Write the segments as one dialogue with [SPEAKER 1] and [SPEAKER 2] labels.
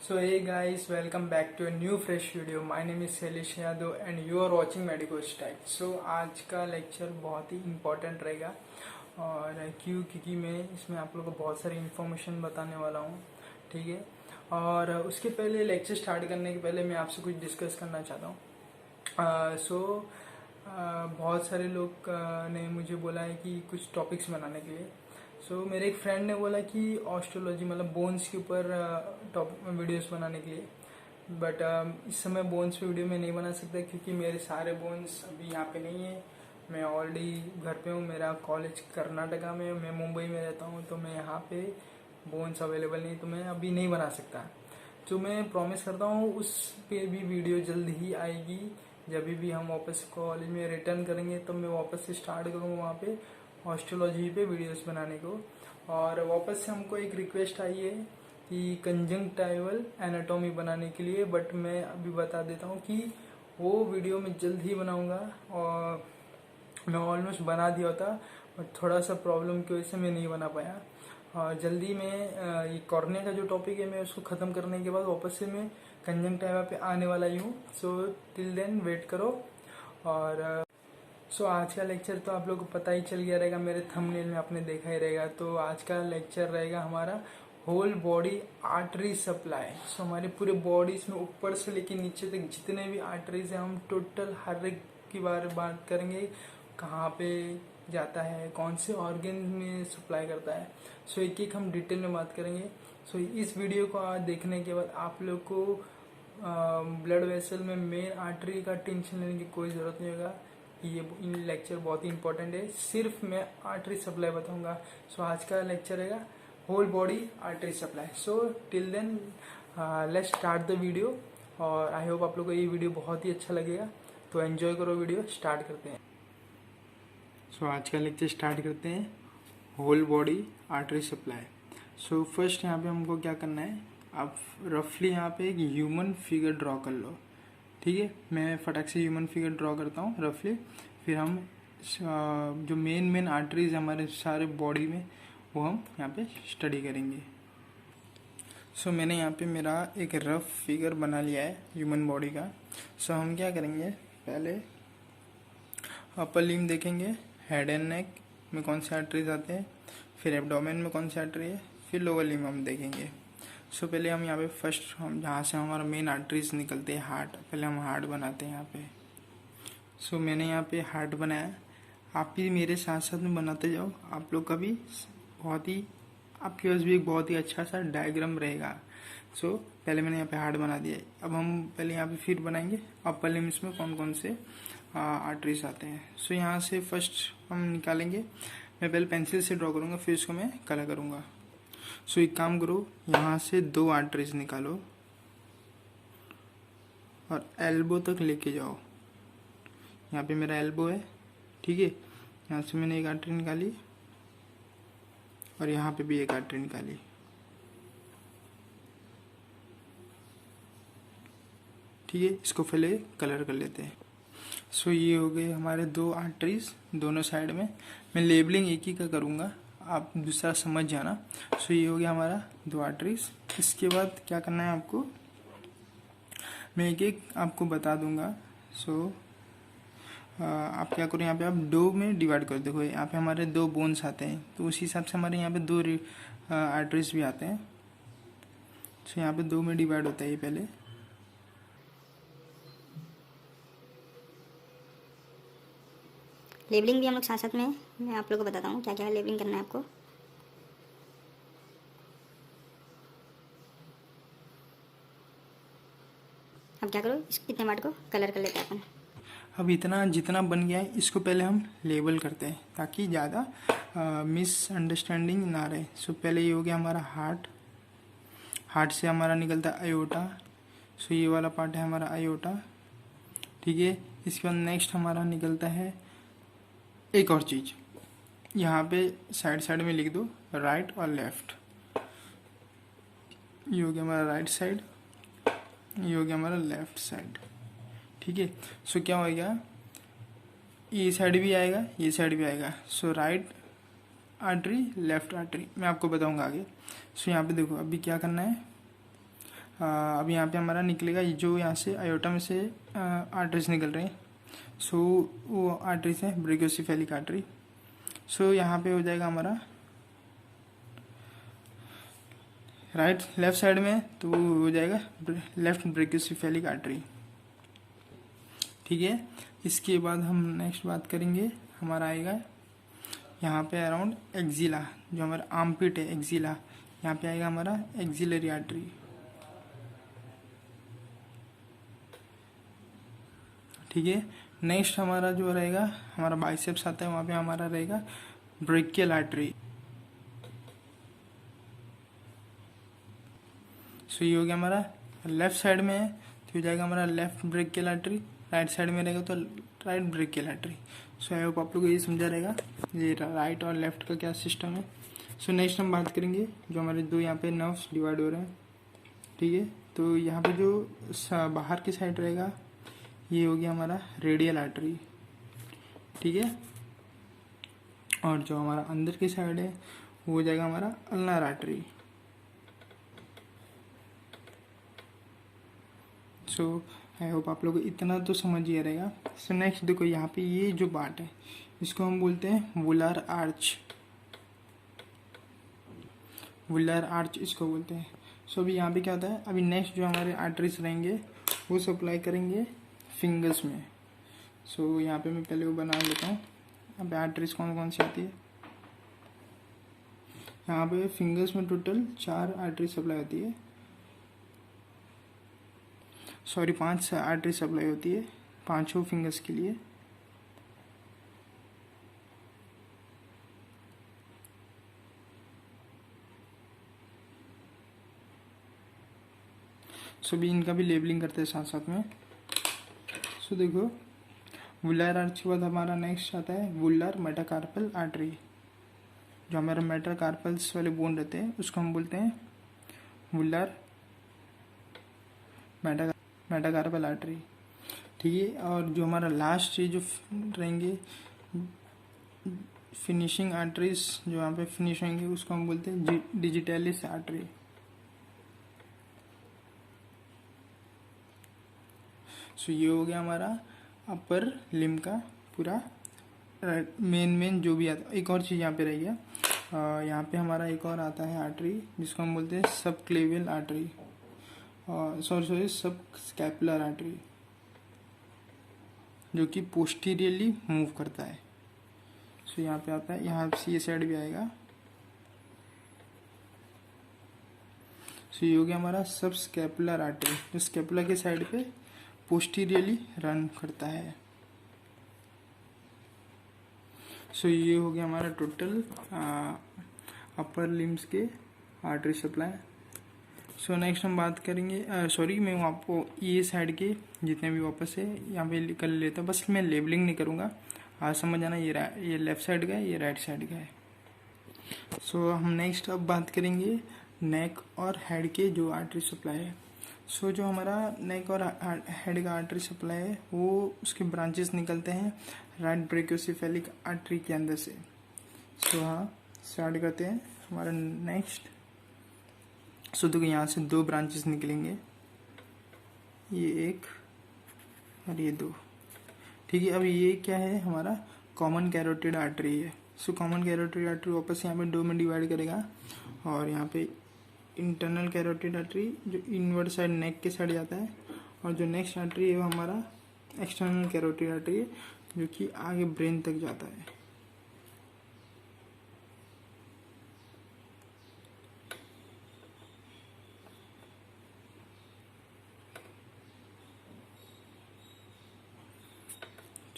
[SPEAKER 1] So hey guys, welcome back to a new fresh video. My name is Shailesh Yadav and you are watching Medico Style. So आज का lecture बहुत ही important रहेगा और क्योंकि मैं इसमें आप लोगों को बहुत सारी इन्फॉर्मेशन बताने वाला हूँ, ठीक है। और उसके पहले लेक्चर स्टार्ट करने के पहले मैं आपसे कुछ डिस्कस करना चाहता हूँ। बहुत सारे लोग ने मुझे बोला है कि कुछ टॉपिक्स बनाने के लिए। मेरे एक फ्रेंड ने बोला कि ऑस्ट्रोलॉजी मतलब बोन्स के ऊपर वीडियोस बनाने के लिए, बट इस समय बोन्स पे वीडियो में नहीं बना सकता क्योंकि मेरे सारे बोन्स अभी यहाँ पे नहीं है। मैं ऑलरेडी घर पे हूँ, मेरा कॉलेज कर्नाटका में, मैं मुंबई में रहता हूँ, तो मैं यहाँ पे बोन्स अवेलेबल नहीं, तो मैं अभी नहीं बना सकता। तो मैं प्रॉमिस करता हूँ उस पे भी वीडियो जल्द ही आएगी। जब भी हम वापस कॉलेज में रिटर्न करेंगे तब मैं वापस से स्टार्ट करूँगा वहाँ पे ऑस्ट्रोलॉजी पे वीडियोस बनाने को। और वापस से हमको एक रिक्वेस्ट आई है कि कंजंक्टिवल एनाटॉमी बनाने के लिए, बट मैं अभी बता देता हूँ कि वो वीडियो मैं जल्द ही बनाऊँगा। और मैं ऑलमोस्ट बना दिया होता, बट थोड़ा सा प्रॉब्लम की वजह से मैं नहीं बना पाया। और जल्दी मैं ये कॉर्निया का जो टॉपिक है मैं उसको ख़त्म करने के बाद वापस से मैं कंजंक्टिवा पे आने वाला ही हूँ। सो टिल देन वेट करो। और आज का लेक्चर तो आप लोगों को पता ही चल गया रहेगा, मेरे थंबनेल में आपने देखा ही रहेगा। तो आज का लेक्चर रहेगा हमारा होल बॉडी आर्टरी सप्लाई। हमारे पूरे बॉडीज में ऊपर से लेकर नीचे तक जितने भी आर्टरीज हैं हम टोटल हर एक की बात करेंगे, कहाँ पे जाता है, कौन से ऑर्गन में सप्लाई करता है। एक एक हम डिटेल में बात करेंगे। इस वीडियो को आज देखने के बाद आप लोग को ब्लड वेसल में मेन आर्टरी का टेंशन लेने की कोई ज़रूरत नहीं होगा। ये लेक्चर बहुत ही इंपॉर्टेंट है, सिर्फ मैं आर्टरी सप्लाई बताऊंगा। आज का लेक्चर रहेगा whole body artery supply. Till then let's start the video. और आई होप आप लोगों को ये वीडियो बहुत ही अच्छा लगेगा, तो एंजॉय करो। वीडियो स्टार्ट करते हैं। आज का लेक्चर स्टार्ट करते हैं whole body artery supply. First यहाँ पे हमको क्या करना है, आप रफली यहाँ पे एक ह्यूमन फिगर ड्रॉ कर लो, ठीक है। मैं फटाक से ह्यूमन फिगर ड्रॉ करता हूँ रफली, फिर हम जो मेन आर्टरीज हमारे सारे बॉडी में वो हम यहाँ पे स्टडी करेंगे। मैंने यहाँ पे मेरा एक रफ फिगर बना लिया है ह्यूमन बॉडी का। हम क्या करेंगे, पहले अपर लिम्ब देखेंगे, हेड एंड नेक में कौन से आर्टरीज आते हैं, फिर एब्डोमेन में कौन से आर्टरी है, फिर लोअर लिम्ब हम देखेंगे। पहले हम यहाँ पे फर्स्ट हम जहाँ से हमारा मेन आर्टरीज निकलते हैं हार्ट, पहले हम हार्ट बनाते हैं यहाँ पे। मैंने यहाँ पे हार्ट बनाया, आप भी मेरे साथ साथ में बनाते जाओ। आप लोग का भी बहुत ही आपके पास भी एक बहुत ही अच्छा सा डायग्राम रहेगा। पहले मैंने यहाँ पे हार्ट बना दिया। अब हम पहले यहाँ पे फिर बनाएंगे अपर लिम्स में कौन कौन से आर्टरीज आते हैं। यहाँ से फर्स्ट हम निकालेंगे। मैं पहले पेंसिल से ड्रॉ करूँगा, फिर इसको मैं कलर करूँगा। एक काम करो, यहाँ से 2 आर्टरीज निकालो और एल्बो तक लेके जाओ। यहाँ पे मेरा एल्बो है, ठीक है। यहाँ से मैंने एक आर्टरी निकाली और यहाँ पे भी एक आर्टरी निकाली, ठीक है। इसको पहले कलर कर लेते हैं। ये हो गए हमारे 2 आर्टरीज दोनों साइड में। मैं लेबलिंग एक ही का करूँगा, आप दूसरा समझ जाना। ये हो गया हमारा 2 आर्टरीज। इसके बाद क्या करना है आपको, मैं एक एक आपको बता दूंगा। आप क्या करो, यहाँ पे आप 2 में डिवाइड कर। देखो यहाँ पे हमारे 2 बोन्स आते हैं, तो उसी हिसाब से हमारे यहाँ पे 2 आर्टरीज भी आते हैं। यहाँ पे 2 में डिवाइड होता है ये पहले।
[SPEAKER 2] लेबलिंग भी हम लोग साथ साथ में मैं आप लोगों को बताता हूँ क्या क्या लेबलिंग करना है आपको। अब क्या करो, इतने पार्ट को कलर कर लेते हैं अपन।
[SPEAKER 1] अब इतना जितना बन गया है इसको पहले हम लेबल करते हैं ताकि ज़्यादा मिसअंडरस्टैंडिंग ना रहे। पहले ये हो गया हमारा हार्ट। हार्ट से हमारा निकलता है अयोटा। ये वाला पार्ट है हमारा अयोटा, ठीक है। इसके बाद नेक्स्ट हमारा निकलता है एक और चीज़, यहाँ पे साइड साइड में लिख दो राइट और लेफ्ट। ये हो गया हमारा राइट साइड, ये हो गया हमारा लेफ्ट साइड, ठीक है। क्या होगा, ये साइड भी आएगा, ये साइड भी आएगा। राइट आर्टरी, लेफ्ट आर्टरी, मैं आपको बताऊंगा आगे। यहाँ पे देखो अभी क्या करना है, अब यहाँ पे हमारा निकलेगा ये जो यहाँ से आयोटा में से आर्टरीज निकल रहे हैं। सो वो आर्टरीज है ब्रेकियोसेफेलिक आर्टरी। सो यहाँ पे हो जाएगा हमारा लेफ्ट साइड में, तो वो हो जाएगा लेफ्ट ब्रेकियोसेफेलिक आर्टरी। ठीक है, इसके बाद हम नेक्स्ट बात करेंगे, हमारा आएगा यहाँ पे अराउंड एक्जिला, जो हमारा आर्मपिट है एक्जिला, यहाँ पे आएगा हमारा एक्जिलरी आर्टरी। ठीक है, नेक्स्ट हमारा जो रहेगा, हमारा बाइसेप्स आता है, वहाँ पे हमारा रहेगा ब्रेकियल आर्टरी। सो ये हो गया हमारा लेफ्ट साइड में है, तो हो जाएगा हमारा left brachial artery. Right side में रहेगा तो राइट ब्रेकियल आर्टरी। सो आई होप आप लोग को ये समझा रहेगा ये राइट और लेफ्ट का क्या सिस्टम है। सो नेक्स्ट हम बात करेंगे जो हमारे दो यहाँ पे नर्व्स डिवाइड हो रहे हैं। ठीक है, तो यहाँ पे जो बाहर की साइड रहेगा ये हो गया हमारा रेडियल आर्टरी। ठीक है, और जो हमारा अंदर की साइड है वो हो जाएगा हमारा अल्नार आर्टरी। सो आई होप आप लोग को इतना तो समझ ही रहेगा। सो नेक्स्ट देखो, यहाँ पे ये जो पार्ट है इसको हम बोलते हैं वुलर आर्च। वुलर आर्च इसको बोलते हैं। सो अभी यहाँ पे क्या होता है, अभी नेक्स्ट जो हमारे आर्टरीज रहेंगे वो सप्लाई करेंगे फिंगर्स में। सो यहाँ पे मैं पहले वो बना लेता हूँ। यहाँ पे आर्टरीज कौन कौन सी आती है, यहाँ पे फिंगर्स में टोटल 4 आर्टरी सप्लाई होती है, सॉरी 5 आर्टरी सप्लाई होती है, 5 फिंगर्स के लिए। सो भी इनका भी लेबलिंग करते हैं साथ साथ में। सो देखो, वुलर आर्च के बाद हमारा नेक्स्ट आता है वुलर मेटाकार्पल आर्टरी। जो हमारे मेटाकार्पल्स वाले बोन रहते हैं उसको हम बोलते हैं वुलर मेटाकार्पल आर्टरी। ठीक है, और जो हमारा लास्ट जो रहेंगे फिनिशिंग आर्टरीज, जो यहाँ पे फिनिश होंगे उसको हम बोलते हैं डिजिटलिस आर्टरी। सो ये हो गया हमारा अपर लिम्ब का पूरा मेन जो भी आता है। एक और चीज़ यहाँ पे रह गया, यहाँ पे हमारा एक और आता है आर्टरी जिसको हम बोलते हैं सब क्लेवियल आर्टरी, सॉरी सब स्कैपुलर आर्टरी, जो कि पोस्टीरियरली मूव करता है। सो यहाँ पे आता है, यहाँ से ये साइड भी आएगा। सो ये हो गया हमारा सब स्कैपुलर आर्टरी, जो स्कैपुला के साइड पे पोस्टीरियरली रन करता है। सो ये हो गया हमारा टोटल अपर लिम्स के आर्टरी सप्लाई। सो नेक्स्ट हम बात करेंगे, सॉरी मैं आपको ये साइड के जितने भी वापस है यहाँ पे कर लेता हूँ, बस मैं लेबलिंग नहीं करूँगा, आज समझ आना ये लेफ्ट साइड का है, ये राइट साइड का है। सो हम नेक्स्ट अब बात करेंगे नेक और हेड के जो आर्टरी सप्लाई है। सो जो हमारा नेक और हेड का आर्टरी सप्लाई है वो उसके ब्रांचेस निकलते हैं राइट ब्रेकियोसेफेलिक आर्टरी के अंदर से। सो हाँ, स्टार्ट करते हैं हमारा नेक्स्ट। सो देखो, यहाँ से 2 ब्रांचेस निकलेंगे, ये एक और ये 2। ठीक है, अब ये क्या है, हमारा कॉमन कैरोटिड आर्टरी है। सो कॉमन कैरोटिड आर्टरी वापस यहाँ पे 2 में डिवाइड करेगा, और यहाँ पे इंटरनल कैरोटिड आर्टरी जो इनवर्ड साइड नेक के साइड जाता है, और जो नेक्स्ट आर्टरी है वो हमारा एक्सटर्नल कैरोटिड आर्टरी है जो कि आगे ब्रेन तक जाता है।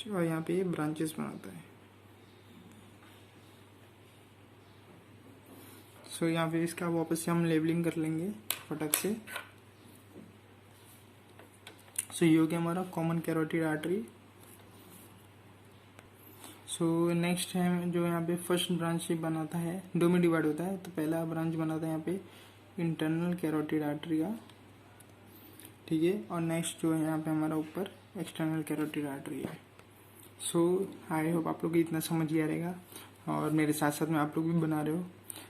[SPEAKER 1] और यहाँ पे ये ब्रांचेस बनाता है। सो यहाँ पे इसका वापस से हम लेबलिंग कर लेंगे फटक से। सो ये हो गया हमारा common carotid artery. So next है जो यहाँ पे फर्स्ट ब्रांच बनाता है, 2 में डिवाइड होता है, तो पहला ब्रांच बनाता है यहाँ पे इंटरनल कैरोटिड आर्टरी का। ठीक है, और नेक्स्ट जो है यहाँ पे हमारा ऊपर एक्सटर्नल कैरोटिड आर्टरी है। सो आई होप आप लोग को इतना समझ ही आ रहेगा, और मेरे साथ साथ में आप लोग भी बना रहे हो।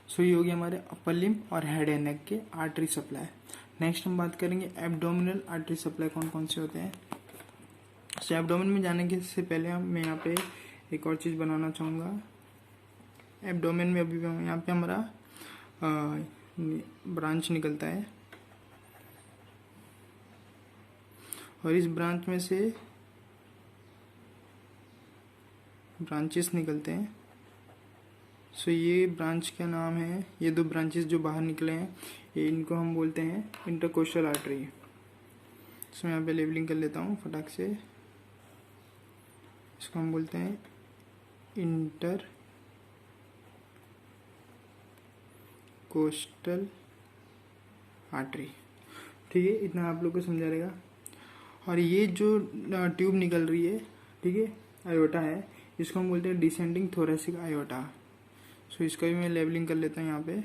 [SPEAKER 1] सो ये हो गया हमारे अपर लिम्ब और हेड एंड नेक के आर्टरी सप्लाई। नेक्स्ट हम बात करेंगे एब्डोमिनल आर्टरी सप्लाई कौन कौन से होते हैं। सो एब्डोमिन में जाने से पहले मैं यहाँ पे एक और चीज़ बनाना चाहूँगा। एब्डोमेन में अभी यहाँ पे हमारा ब्रांच निकलता है और इस ब्रांच में से ब्रांचेस निकलते हैं। सो ये ब्रांच का नाम है, ये दो ब्रांचेस जो बाहर निकले हैं ये इनको हम बोलते हैं इंटरकोस्टल आर्टरी। सो यहाँ पे लेबलिंग कर लेता हूँ फटाक से। इसको हम बोलते हैं इंटर कोस्टल आर्टरी। ठीक है, इतना आप लोग को समझा रहेगा। और ये जो ट्यूब निकल रही है, ठीक है, आयोटा है, इसको हम बोलते हैं डिसेंडिंग थोरेसिक आयोटा। सो इसका भी मैं लेबलिंग कर लेता हूँ। यहाँ पे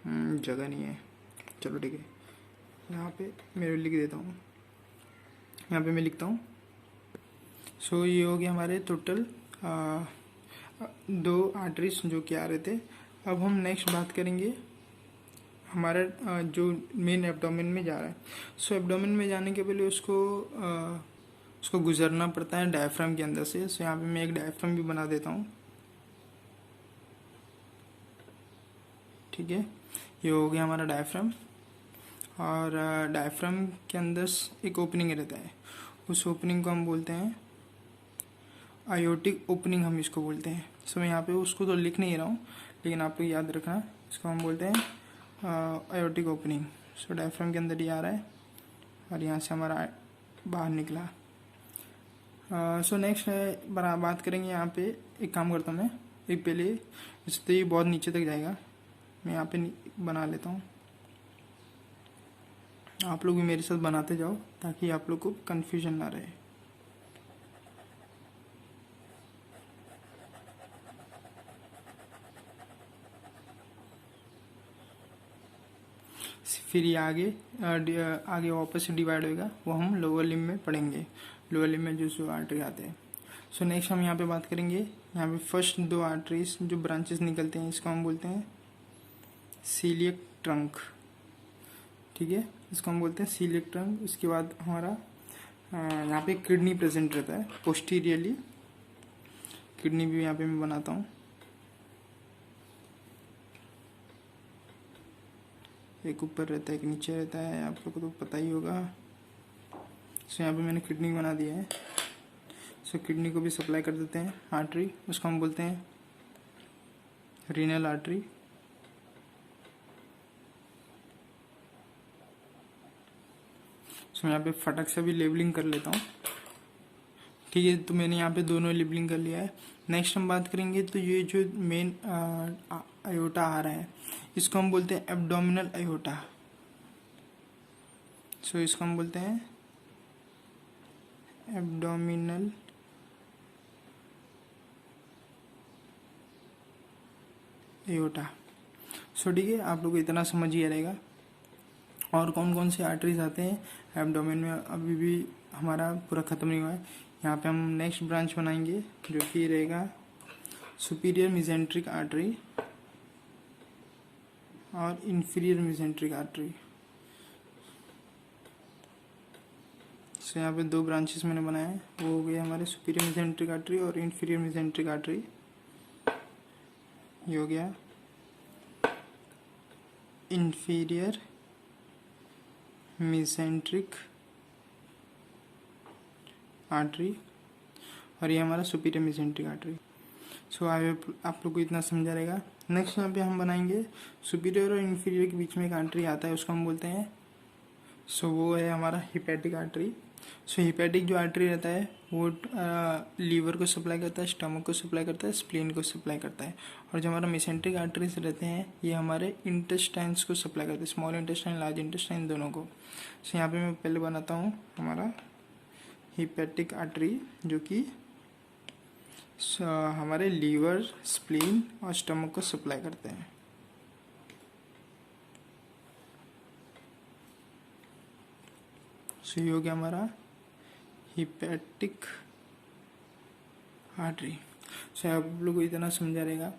[SPEAKER 1] जगह नहीं है, चलो ठीक है, यहाँ पे मैं लिख देता हूँ। यहाँ पे मैं लिखता हूँ। सो ये हो गया हमारे टोटल 2 आर्टरीज जो कि आ रहे थे। अब हम नेक्स्ट बात करेंगे हमारा जो मेन एब्डोमेन में जा रहा है। सो एब्डोमेन में जाने के पहले उसको गुजरना पड़ता है डायफ्राम के अंदर से। सो यहाँ पे मैं एक डायफ्राम भी बना देता हूँ। ठीक है, ये हो गया हमारा डायफ्राम। और डायफ्राम के अंदर एक ओपनिंग रहता है, उस ओपनिंग को हम बोलते हैं आयोटिक ओपनिंग, हम इसको बोलते हैं। सो मैं यहाँ पे उसको तो लिख नहीं रहा हूँ, लेकिन आपको याद रखना, इसको हम बोलते हैं आयोटिक ओपनिंग। सो डायफ्राम के अंदर ये आ रहा है और यहाँ से हमारा बाहर निकला। सो नेक्स्ट है बात करेंगे यहाँ पे। एक काम करता हूँ मैं, एक पहले इससे ये बहुत नीचे तक जाएगा, मैं यहाँ पे बना लेता हूँ। आप लोग भी मेरे साथ बनाते जाओ ताकि आप लोग को कन्फ्यूजन ना रहे। फिर ये आगे वापस से डिवाइड होगा, वो हम लोअर लिम्ब में पढ़ेंगे। लोअर लिम्ब में जो आर्टरी आते हैं। सो नेक्स्ट हम यहाँ पे बात करेंगे, यहाँ पे फर्स्ट 2 आर्टरीज जो ब्रांचेस निकलते हैं इसको हम बोलते हैं सीलियक ट्रंक। ठीक है, इसको हम बोलते हैं सीलियक ट्रंक। इसके बाद हमारा यहाँ पे किडनी प्रेजेंट रहता है पोस्टीरियरली। किडनी भी यहाँ पे मैं बनाता हूँ। एक ऊपर रहता है, एक नीचे रहता है, आप लोगों को तो पता ही होगा। सो यहाँ पे मैंने किडनी बना दिया है। सो किडनी को भी सप्लाई कर देते हैं आर्टरी, उसको हम बोलते हैं रीनल आर्टरी। सो यहाँ पे फटक से भी लेबलिंग कर लेता हूँ। ठीक है, तो मैंने यहाँ पे दोनों लेबलिंग कर लिया है। नेक्स्ट हम बात करेंगे, तो ये जो मेन आयोटा आ रहा है इसको हम बोलते हैं एब्डोमिनल आयोटा। सो इसको हम बोलते हैं एब्डोमिनल आयोटा। सो ठीक है, आप लोग को इतना समझ ही रहेगा। और कौन कौन से आर्टरीज आते हैं एब्डोमेन में अभी भी हमारा पूरा ख़त्म नहीं हुआ है। यहाँ पे हम नेक्स्ट ब्रांच बनाएंगे जो कि रहेगा सुपीरियर मेसेंट्रिक आर्टरी और इंफीरियर मेसेंट्रिक आर्टरी। सो यहाँ पे 2 ब्रांचेस मैंने बनाए हैं, वो हो गए हमारे सुपीरियर मेसेंट्रिक आर्टरी और इंफीरियर मेसेंट्रिक आर्टरी। ये हो गया इंफीरियर मेसेंट्रिक आर्टरी और ये हमारा सुपीरियर मेसेंट्रिक आर्टरी। सो आप लोग को इतना समझा रहेगा। नेक्स्ट यहाँ पे हम बनाएंगे सुपीरियर और इन्फीरियर के बीच में एक आर्टरी आता है, उसको हम बोलते हैं, सो वो है हमारा हिपैटिक आर्टरी। सो हिपैटिक जो आर्टरी रहता है वो लीवर को सप्लाई करता है, स्टमक को सप्लाई करता है, स्प्लीन को सप्लाई करता है। और जो हमारा मेसेंट्रिक आर्टरीज रहते हैं ये हमारे इंटेस्टाइन्स को सप्लाई करते हैं, स्मॉल इंटेस्टाइन, लार्ज इंटेस्टाइन, दोनों को। सो यहाँ पे मैं पहले बनाता हूँ हमारा हिपैटिक आर्टरी जो कि हमारे लीवर, स्प्लीन और स्टमक को सप्लाई करते हैं। सो ये हो गया हमारा हिपैटिक आर्टरी। सो आप लोग को इतना समझा रहेगा।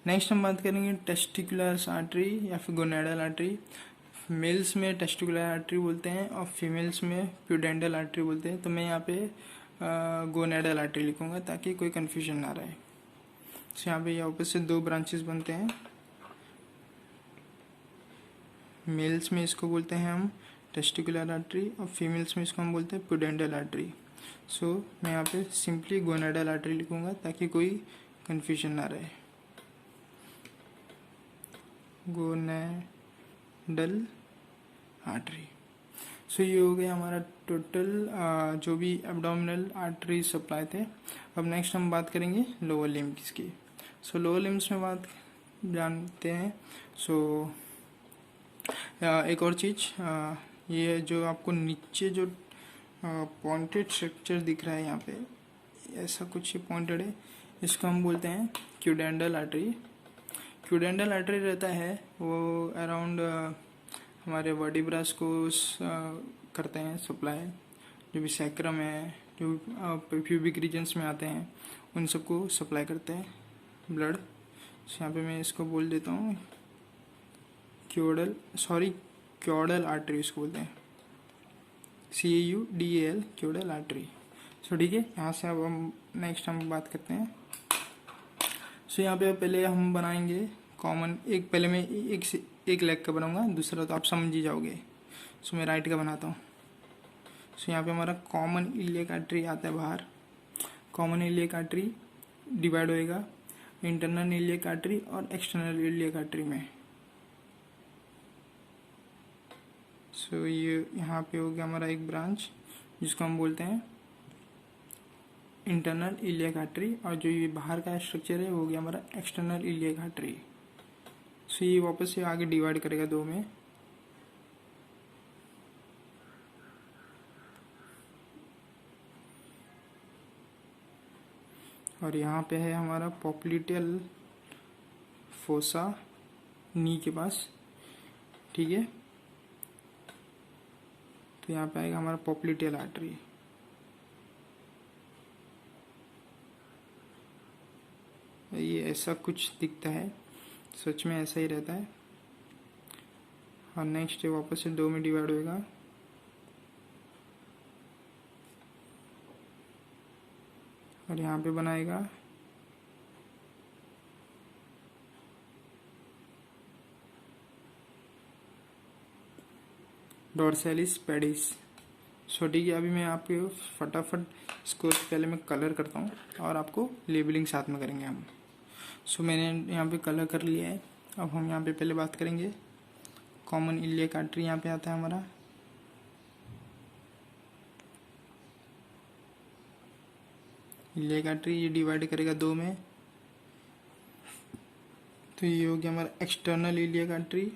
[SPEAKER 1] नेक्स्ट हम बात करेंगे टेस्टिकुलर आर्टरी या फिर गोनेडल आर्टरी। मेल्स में टेस्टिकुलर आर्टरी बोलते हैं और फीमेल्स में प्यूडेंडल आर्टरी बोलते हैं। तो मैं यहाँ पे गोनेडल आर्टरी लिखूंगा ताकि कोई कन्फ्यूजन ना रहे। तो यहाँ पे यहाँ से दो ब्रांचेस बनते हैं। मेल्स में इसको बोलते हैं हम टेस्टिकुलर आर्टरी और फीमेल्स में इसको हम बोलते हैं प्यूडेंडल आर्टरी। सो मैं यहाँ पे सिंपली गोनेडल आर्टरी लिखूंगा ताकि कोई कन्फ्यूजन ना रहे। Gonadal artery. सो ये हो गया हमारा टोटल जो भी एब्डोमिनल आर्टरी सप्लाई थे। अब नेक्स्ट हम बात करेंगे लोअर लिम्स की। सो लोअर लिम्स में बात जानते हैं। सो एक और चीज़ ये जो आपको नीचे जो पॉइंटेड स्ट्रक्चर दिख रहा है यहाँ पे, ऐसा कुछ ये पॉइंटेड है, इसको हम बोलते हैं क्यूडेंडल आर्टरी। क्यूडेंडल आर्टरी रहता है वो अराउंड हमारे वर्टिब्रास को करते हैं सप्लाई। जो भी सैक्रम है, जो प्यूबिक रीजन्स में आते हैं, उन सबको सप्लाई करते हैं ब्लड। यहाँ पे मैं इसको बोल देता हूँ क्योडल आर्टरी इसको बोलते हैं, CAUDAL क्योडल आर्टरी। सो ठीक है, यहाँ से अब हम नेक्स्ट हम बात करते हैं। सो यहाँ पे पहले हम बनाएंगे कॉमन, पहले मैं एक लेग का बनाऊंगा, दूसरा तो आप समझ ही जाओगे। सो मैं राइट का बनाता हूँ। सो यहाँ पे हमारा कॉमन इलियक आर्टरी आता है बाहर। कॉमन इलियक आर्टरी डिवाइड होएगा इंटरनल इलियक आर्टरी और एक्सटर्नल इलियक आर्टरी में। सो ये यहाँ पे हो गया हमारा एक ब्रांच जिसको हम बोलते हैं इंटरनल इलियक आर्टरी, और जो ये बाहर का स्ट्रक्चर है वो हो गया हमारा एक्सटर्नल इलियक आर्टरी। सो ये वापस से आगे डिवाइड करेगा दो में। और यहाँ पे है हमारा पॉप्लिटियल फोसा नी के पास, ठीक है। तो यहाँ पे आएगा हमारा पॉप्लिटियल आर्टरी। ये ऐसा कुछ दिखता है, सच में ऐसा ही रहता है। और नेक्स्ट ये वापस से दो में डिवाइड होएगा। और यहाँ पे बनाएगा डॉर्सैलिस पेडिस। सो ठीक है, अभी मैं आपको फटाफट इसको पहले मैं कलर करता हूँ और आपको लेबलिंग साथ में करेंगे हम। सो मैंने यहाँ पे कलर कर लिया है। अब हम यहाँ पे पहले बात करेंगे कॉमन इलियक आर्टरी। यहाँ पे आता है हमारा इलियक आर्टरी, ये डिवाइड करेगा दो में। तो ये हो गया हमारा एक्सटर्नल इलियक आर्टरी।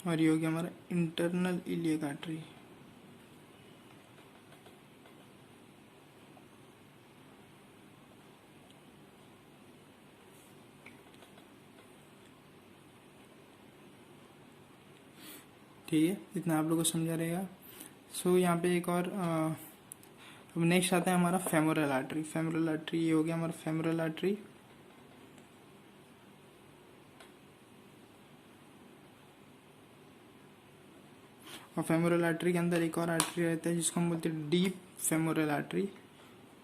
[SPEAKER 1] और ये हो गया हमारा इंटरनल इलियक आर्टरी। ठीक है, इतना आप लोगों को समझा रहेगा। सो यहाँ पे एक और अब नेक्स्ट आता है हमारा फेमोरल आर्टरी। फेमोरल आर्टरी ये हो गया हमारा फेमोरल आर्टरी। और फेमोरल आर्टरी के अंदर एक और आर्टरी रहता है जिसको हम बोलते हैं डीप फेमोरल आर्टरी।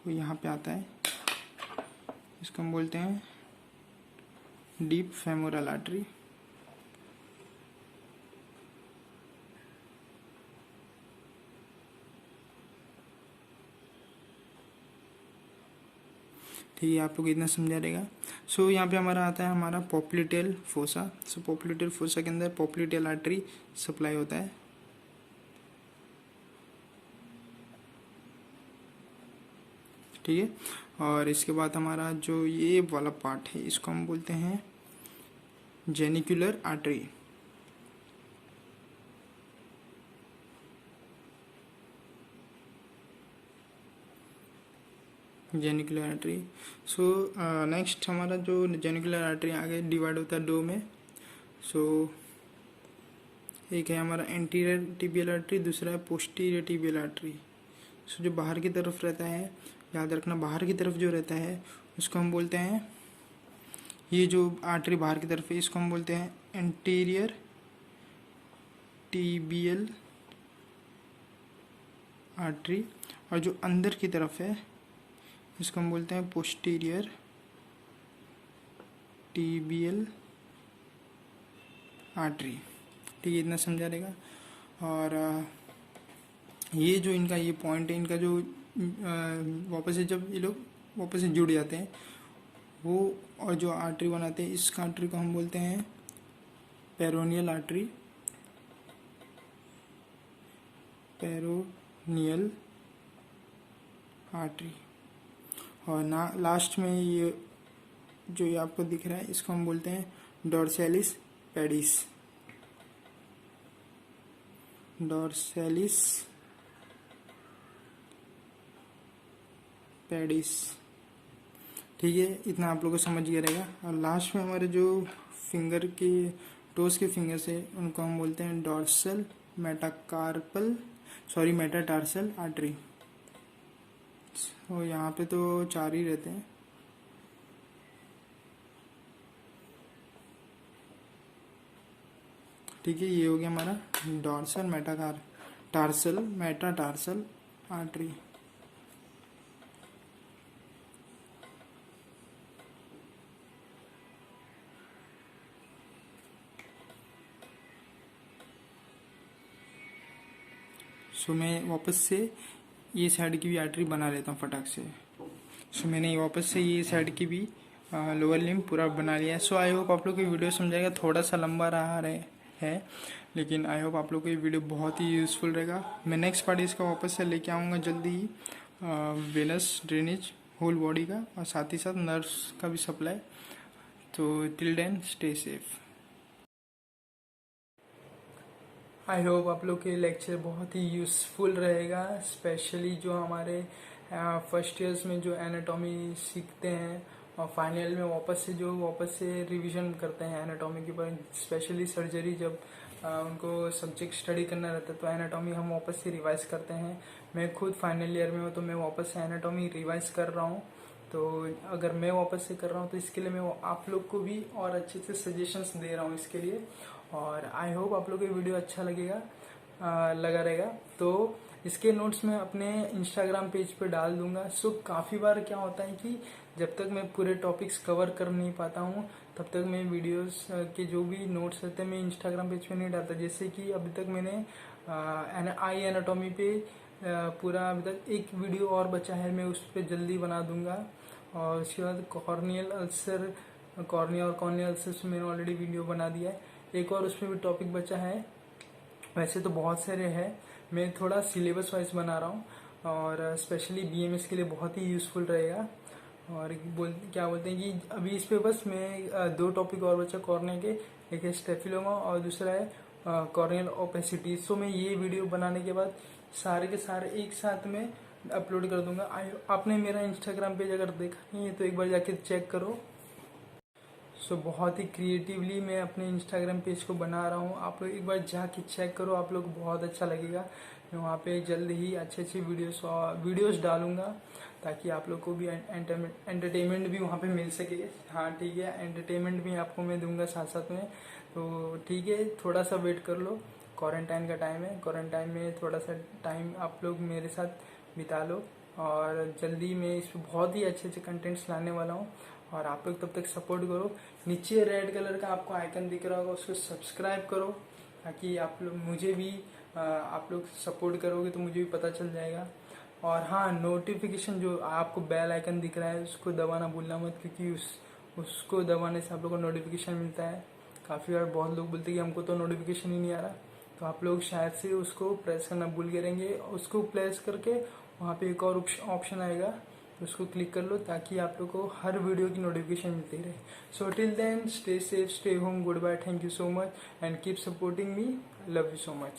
[SPEAKER 1] वो यहाँ पे आता है, इसको हम बोलते हैं डीप फेमोरल आर्टरी। ठीक है, आप लोग इतना समझा रहेगा। सो यहाँ पे हमारा आता है हमारा पॉप्लिटियल फोसा। सो पॉप्लिटियल फोसा के अंदर पॉप्लिटियल आर्टरी सप्लाई होता है। ठीक है, और इसके बाद हमारा जो ये वाला पार्ट है इसको हम बोलते हैं genicular artery. Genicular artery. So next हमारा जो जेनिकुलर आर्टरी आगे डिवाइड होता है दो में। सो एक है हमारा एंटीरियर टिबियल आर्टरी, दूसरा है पोस्टीरियर टिबियल आर्टरी। सो जो बाहर की तरफ रहता है, याद रखना बाहर की तरफ जो रहता है उसको हम बोलते हैं ये जो आर्टरी बाहर की तरफ है इसको हम बोलते हैं एंटीरियर टीबियल आर्टरी, और जो अंदर की तरफ है इसको हम बोलते हैं पोस्टीरियर टीबियल आर्टरी। ठीक है, इतना समझा रहेगा। और ये जो इनका ये पॉइंट है, इनका जो वापस से जब ये लोग वापस से जुड़ जाते हैं वो, और जो आर्टरी बनाते हैं इस आर्टरी को हम बोलते हैं पेरोनियल आर्टरी, पेरोनियल आर्टरी। और ना लास्ट में ये जो ये आपको दिख रहा है इसको हम बोलते हैं डॉर्सैलिस पेडिस, डॉर्सैलिस पेडिस। ठीक है, इतना आप लोगों को समझ गया रहेगा। और लास्ट में हमारे जो फिंगर के टोस के फिंगर्स है उनको हम बोलते हैं डॉर्सल मेटाटार्सल आर्टरी। तो यहाँ पे तो 4 ही रहते हैं। ठीक है, ये हो गया हमारा डॉर्सल मेटाटार्सल आर्टरी। सो मैं वापस से ये साइड की भी आर्टरी बना लेता हूँ फटाक से। सो मैंने वापस से ये साइड की भी लोअर लिम्ब पूरा बना लिया है। सो आई होप आप लोग को वीडियो समझाएगा, थोड़ा सा लंबा रहा है लेकिन आई होप आप लोग को ये वीडियो बहुत ही यूज़फुल रहेगा। मैं नेक्स्ट पार्ट इसका वापस से लेके आऊँगा जल्दी ही, वेनस ड्रेनेज होल बॉडी का और साथ ही साथ नर्व्स का भी सप्लाई। तो till then stay safe. I hope आप लोग के लेक्चर बहुत ही यूज़फुल रहेगा, स्पेशली जो हमारे फर्स्ट ईयर्स में जो एनाटॉमी सीखते हैं और फाइनल में वापस से रिवीजन करते हैं एनाटॉमी के ऊपर, स्पेशली सर्जरी जब उनको सब्जेक्ट स्टडी करना रहता है तो एनाटॉमी हम वापस से रिवाइज करते हैं। मैं खुद फाइनल ईयर में हूँ तो मैं वापस से एनाटॉमी रिवाइज कर रहा हूँ। तो अगर मैं वापस से कर रहा हूँ तो इसके लिए मैं आप लोग को भी और अच्छे से सजेशंस दे रहा हूँ इसके लिए। और आई होप आप लोग को वीडियो अच्छा लगा रहेगा। तो इसके नोट्स मैं अपने इंस्टाग्राम पेज पे डाल दूंगा। सो काफ़ी बार क्या होता है कि जब तक मैं पूरे टॉपिक्स कवर कर नहीं पाता हूँ तब तक मैं वीडियोस के जो भी नोट्स रहते हैं मैं इंस्टाग्राम पेज पे नहीं डालता। जैसे कि अभी तक मैंने आई एनाटॉमी पे पूरा अभी तक एक वीडियो और बचा है, मैं उस पर जल्दी बना दूंगा। और उसके बाद कॉर्नियल और कॉर्नियल अल्सर से मैंने ऑलरेडी वीडियो बना दिया है। एक और उसमें भी टॉपिक बचा है। वैसे तो बहुत सारे हैं, मैं थोड़ा सिलेबस वाइज बना रहा हूँ और स्पेशली बीएमएस के लिए बहुत ही यूज़फुल रहेगा। और क्या बोलते हैं कि अभी इस पे बस मैं 2 टॉपिक और बचा कॉर्निया के, एक है स्टेफिलोमा और दूसरा है कॉर्नियल ओपेसिटी। सो मैं ये वीडियो बनाने के बाद सारे के सारे एक साथ में अपलोड कर दूंगा। आपने मेरा इंस्टाग्राम पेज अगर देखा नहीं है तो एक बार जाके चेक करो। सो बहुत ही क्रिएटिवली मैं अपने इंस्टाग्राम पेज को बना रहा हूँ, आप लोग एक बार जाके चेक करो, आप लोग बहुत अच्छा लगेगा। मैं वहाँ पे जल्द ही अच्छे वीडियोस डालूंगा ताकि आप लोग को भी एंटरटेनमेंट भी वहाँ पे मिल सके। हाँ ठीक है, एंटरटेनमेंट भी आपको मैं दूंगा साथ साथ में। तो ठीक है, थोड़ा सा वेट कर लो, क्वारंटाइन का टाइम है, क्वारंटाइन में थोड़ा सा टाइम आप लोग मेरे साथ बिता लो और जल्दी मैं इस पर बहुत ही अच्छे कंटेंट्स लाने वाला हूँ। और आप लोग तब तक सपोर्ट करो। नीचे रेड कलर का आपको आइकन दिख रहा होगा, उसको सब्सक्राइब करो ताकि आप लोग मुझे भी आप लोग सपोर्ट करोगे तो मुझे भी पता चल जाएगा। और हाँ, नोटिफिकेशन जो आपको बेल आइकन दिख रहा है उसको दबाना भूलना मत, क्योंकि उसको दबाने से आप लोग को नोटिफिकेशन मिलता है। काफ़ी बार बहुत लोग बोलते हैं कि हमको तो नोटिफिकेशन ही नहीं आ रहा, तो आप लोग शायद से उसको प्रेस करना भूल गए रहेंगे। उसको प्रेस करके वहाँ पे एक और ऑप्शन आएगा, उसको क्लिक कर लो ताकि आप लोग को हर वीडियो की नोटिफिकेशन मिलती रहे। So till then stay safe, stay home, goodbye, thank you so much and keep supporting me, love you so much.